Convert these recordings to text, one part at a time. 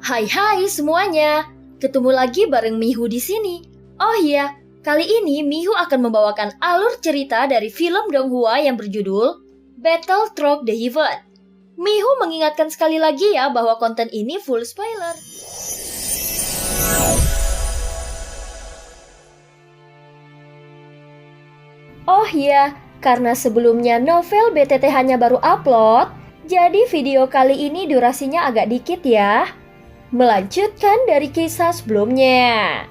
Hai semuanya, ketemu lagi bareng Mihu di sini. Oh iya, kali ini Mihu akan membawakan alur cerita dari film Donghua yang berjudul Battle Through the Heaven. Mihu mengingatkan sekali lagi ya bahwa konten ini full spoiler. Oh iya, karena sebelumnya novel BTTH-nya baru upload, jadi video kali ini durasinya agak dikit ya. Melanjutkan dari kisah sebelumnya.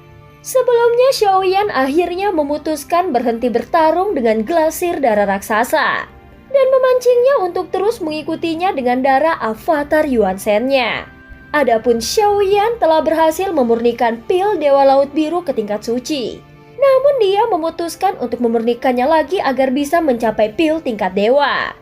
Sebelumnya Xiaoyan akhirnya memutuskan berhenti bertarung dengan glasir darah raksasa dan memancingnya untuk terus mengikutinya dengan darah avatar Yuan Shen-nya. Adapun Xiaoyan telah berhasil memurnikan pil Dewa Laut Biru ke tingkat suci. Namun dia memutuskan untuk memurnikannya lagi agar bisa mencapai pil tingkat dewa.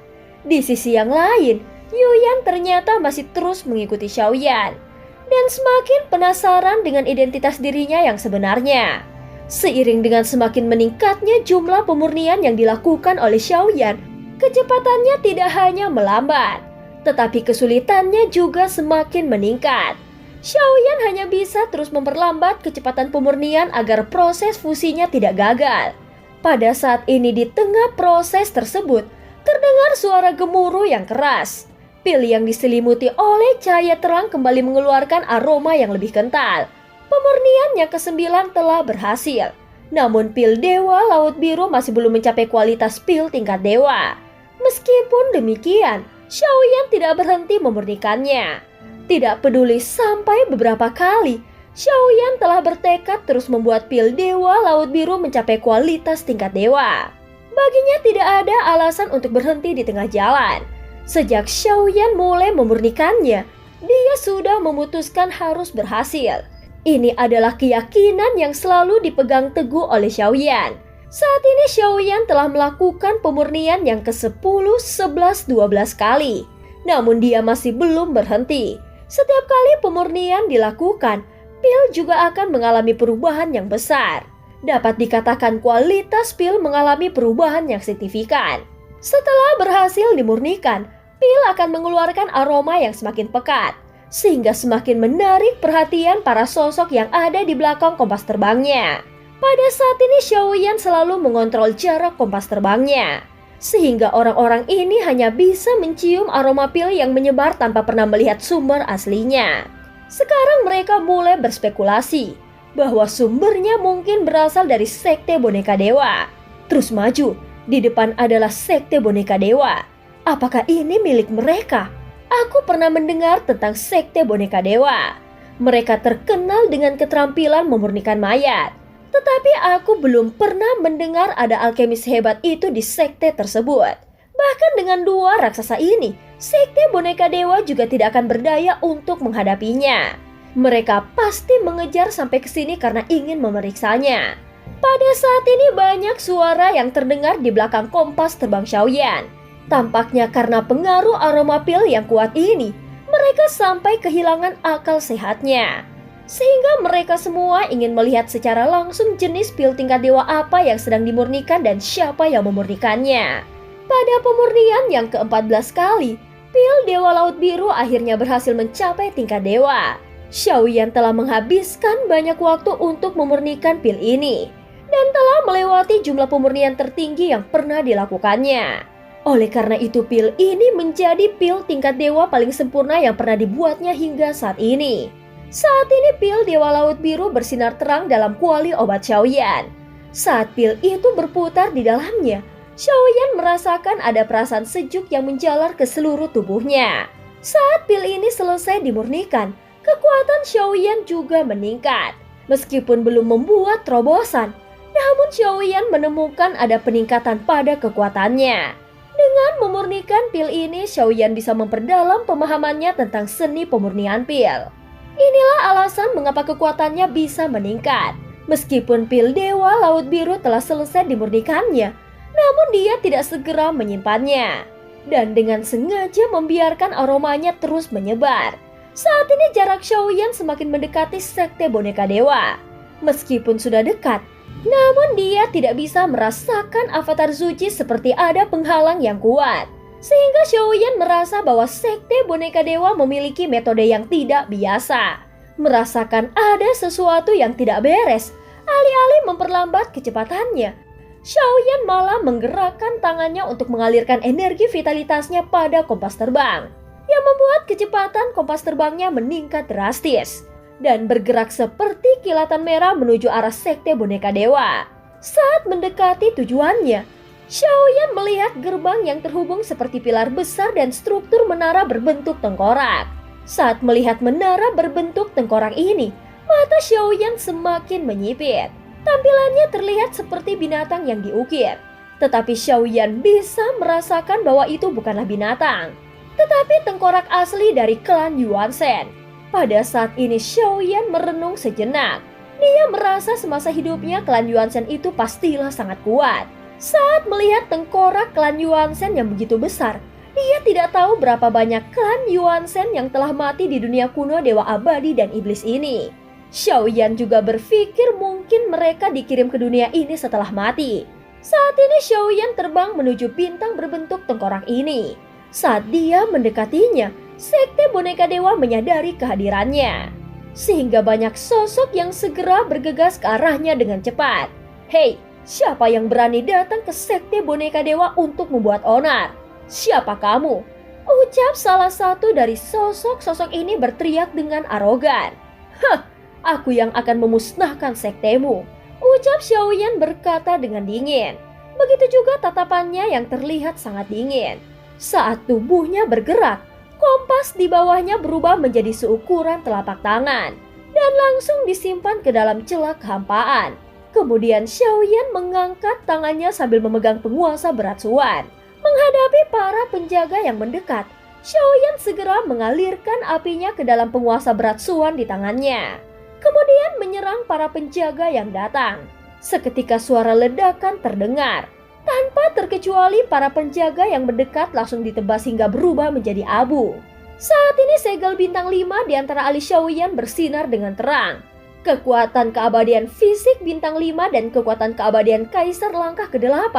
Di sisi yang lain, Yuyan ternyata masih terus mengikuti Xiaoyan dan semakin penasaran dengan identitas dirinya yang sebenarnya. Seiring dengan semakin meningkatnya jumlah pemurnian yang dilakukan oleh Xiaoyan, kecepatannya tidak hanya melambat, tetapi kesulitannya juga semakin meningkat. Xiaoyan hanya bisa terus memperlambat kecepatan pemurnian agar proses fusinya tidak gagal. Pada saat ini di tengah proses tersebut, terdengar suara gemuruh yang keras. Pil yang diselimuti oleh cahaya terang kembali mengeluarkan aroma yang lebih kental. Pemurnian yang ke-9 telah berhasil. Namun pil Dewa Laut Biru masih belum mencapai kualitas pil tingkat dewa. Meskipun demikian, Xiaoyan tidak berhenti memurnikannya. Tidak peduli sampai beberapa kali, Xiaoyan telah bertekad terus membuat pil Dewa Laut Biru mencapai kualitas tingkat dewa. Baginya tidak ada alasan untuk berhenti di tengah jalan. Sejak Xiaoyan mulai memurnikannya, dia sudah memutuskan harus berhasil. Ini adalah keyakinan yang selalu dipegang teguh oleh Xiaoyan. Saat ini Xiaoyan telah melakukan pemurnian yang ke-10, 11, 12 kali. Namun dia masih belum berhenti. Setiap kali pemurnian dilakukan, pil juga akan mengalami perubahan yang besar. Dapat dikatakan kualitas pil mengalami perubahan yang signifikan. Setelah berhasil dimurnikan, pil akan mengeluarkan aroma yang semakin pekat, sehingga semakin menarik perhatian para sosok yang ada di belakang kompas terbangnya. Pada saat ini Xiaoyan selalu mengontrol jarak kompas terbangnya, sehingga orang-orang ini hanya bisa mencium aroma pil yang menyebar tanpa pernah melihat sumber aslinya. Sekarang mereka mulai berspekulasi bahwa sumbernya mungkin berasal dari sekte boneka dewa. Terus maju. Di depan adalah sekte boneka dewa. Apakah ini milik mereka? Aku pernah mendengar tentang sekte boneka dewa. Mereka terkenal dengan keterampilan memurnikan mayat. Tetapi aku belum pernah mendengar ada alkemis hebat itu di sekte tersebut. Bahkan dengan dua raksasa ini, sekte boneka dewa juga tidak akan berdaya untuk menghadapinya. Mereka pasti mengejar sampai ke sini karena ingin memeriksanya. Pada saat ini banyak suara yang terdengar di belakang kompas terbang Xiaoyan. Tampaknya karena pengaruh aroma pil yang kuat ini, mereka sampai kehilangan akal sehatnya. Sehingga mereka semua ingin melihat secara langsung jenis pil tingkat dewa apa yang sedang dimurnikan dan siapa yang memurnikannya. Pada pemurnian yang ke-14 kali, pil Dewa Laut Biru akhirnya berhasil mencapai tingkat dewa. Xiaoyan telah menghabiskan banyak waktu untuk memurnikan pil ini dan telah melewati jumlah pemurnian tertinggi yang pernah dilakukannya. Oleh karena itu pil ini menjadi pil tingkat dewa paling sempurna yang pernah dibuatnya hingga saat ini. Saat ini pil Dewa Laut Biru bersinar terang dalam kuali obat Xiaoyan. Saat pil itu berputar di dalamnya, Xiaoyan merasakan ada perasaan sejuk yang menjalar ke seluruh tubuhnya. Saat pil ini selesai dimurnikan, kekuatan Xiaoyan juga meningkat. Meskipun belum membuat terobosan, namun Xiaoyan menemukan ada peningkatan pada kekuatannya. Dengan memurnikan pil ini, Xiaoyan bisa memperdalam pemahamannya tentang seni pemurnian pil. Inilah alasan mengapa kekuatannya bisa meningkat. Meskipun pil Dewa Laut Biru telah selesai dimurnikannya, namun dia tidak segera menyimpannya. Dan dengan sengaja membiarkan aromanya terus menyebar. Saat ini jarak Xiaoyan semakin mendekati sekte boneka dewa. Meskipun sudah dekat, namun dia tidak bisa merasakan avatar Zuji seperti ada penghalang yang kuat. Sehingga Xiaoyan merasa bahwa sekte boneka dewa memiliki metode yang tidak biasa. Merasakan ada sesuatu yang tidak beres, alih-alih memperlambat kecepatannya, Xiaoyan malah menggerakkan tangannya untuk mengalirkan energi vitalitasnya pada kompas terbang, yang membuat kecepatan kompas terbangnya meningkat drastis dan bergerak seperti kilatan merah menuju arah sekte boneka dewa. Saat mendekati tujuannya, Xiaoyan melihat gerbang yang terhubung seperti pilar besar dan struktur menara berbentuk tengkorak. Saat melihat menara berbentuk tengkorak ini, mata Xiaoyan semakin menyipit. Tampilannya terlihat seperti binatang yang diukir. Tetapi Xiaoyan bisa merasakan bahwa itu bukanlah binatang, tetapi tengkorak asli dari klan Yuanzhen. Pada saat ini Xiaoyan merenung sejenak. Dia merasa semasa hidupnya klan Yuanzhen itu pastilah sangat kuat. Saat melihat tengkorak klan Yuanzhen yang begitu besar, dia tidak tahu berapa banyak klan Yuanzhen yang telah mati di dunia kuno Dewa Abadi dan Iblis ini. Xiaoyan juga berpikir mungkin mereka dikirim ke dunia ini setelah mati. Saat ini Xiaoyan terbang menuju bintang berbentuk tengkorak ini. Saat dia mendekatinya, sekte boneka dewa menyadari kehadirannya. Sehingga banyak sosok yang segera bergegas ke arahnya dengan cepat. Hei, siapa yang berani datang ke sekte boneka dewa untuk membuat onar? Siapa kamu? Ucap salah satu dari sosok-sosok ini berteriak dengan arogan. Hah! Aku yang akan memusnahkan sektemu, ucap Xiaoyan berkata dengan dingin. Begitu juga tatapannya yang terlihat sangat dingin. Saat tubuhnya bergerak, kompas di bawahnya berubah menjadi seukuran telapak tangan dan langsung disimpan ke dalam celah kehampaan. Kemudian Xiaoyan mengangkat tangannya sambil memegang penguasa berat suan. Menghadapi para penjaga yang mendekat, Xiaoyan segera mengalirkan apinya ke dalam penguasa berat suan di tangannya. Kemudian menyerang para penjaga yang datang. Seketika suara ledakan terdengar. Tanpa terkecuali para penjaga yang mendekat langsung ditebas hingga berubah menjadi abu. Saat ini segel bintang 5 di antara alis Xiaoyan bersinar dengan terang. Kekuatan keabadian fisik bintang 5 dan kekuatan keabadian kaisar langkah ke-8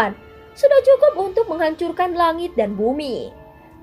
sudah cukup untuk menghancurkan langit dan bumi.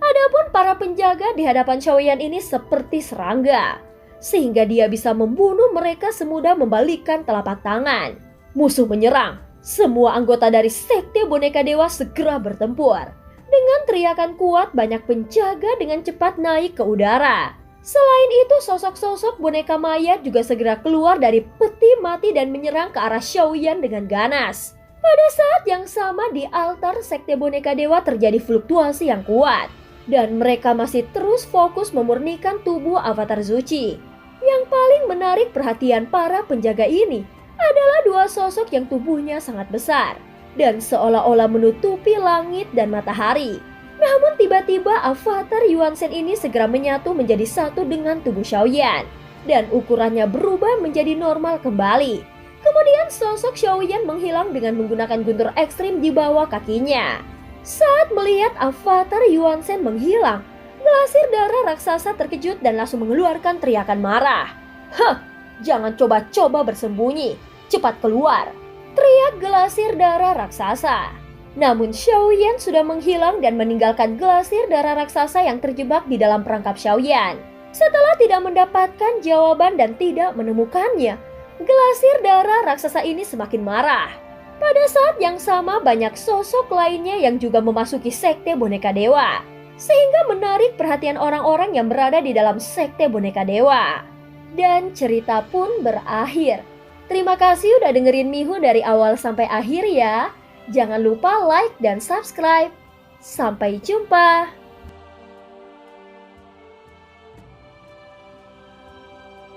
Adapun para penjaga di hadapan Xiaoyan ini seperti serangga, sehingga dia bisa membunuh mereka semudah membalikkan telapak tangan. Musuh menyerang. Semua anggota dari sekte boneka dewa segera bertempur. Dengan teriakan kuat, banyak penjaga dengan cepat naik ke udara. Selain itu, sosok-sosok boneka mayat juga segera keluar dari peti mati dan menyerang ke arah Xiaoyan dengan ganas. Pada saat yang sama di altar sekte boneka dewa terjadi fluktuasi yang kuat, dan mereka masih terus fokus memurnikan tubuh Avatar Zuchi. Yang paling menarik perhatian para penjaga ini adalah dua sosok yang tubuhnya sangat besar dan seolah-olah menutupi langit dan matahari. Namun tiba-tiba Avatar Yuanzhen ini segera menyatu menjadi satu dengan tubuh Xiaoyan dan ukurannya berubah menjadi normal kembali. Kemudian sosok Xiaoyan menghilang dengan menggunakan guntur ekstrim di bawah kakinya. Saat melihat Avatar Yuanzhen menghilang, Glasir darah raksasa terkejut dan langsung mengeluarkan teriakan marah. Hah, jangan coba-coba bersembunyi, cepat keluar, teriak Glasir darah raksasa. Namun Xiaoyan sudah menghilang dan meninggalkan Glasir darah raksasa yang terjebak di dalam perangkap Xiaoyan. Setelah tidak mendapatkan jawaban dan tidak menemukannya, Glasir darah raksasa ini semakin marah. Pada saat yang sama banyak sosok lainnya yang juga memasuki sekte boneka dewa, sehingga menarik perhatian orang-orang yang berada di dalam sekte boneka dewa. Dan cerita pun berakhir. Terima kasih udah dengerin Mihu dari awal sampai akhir ya. Jangan lupa like dan subscribe. Sampai jumpa.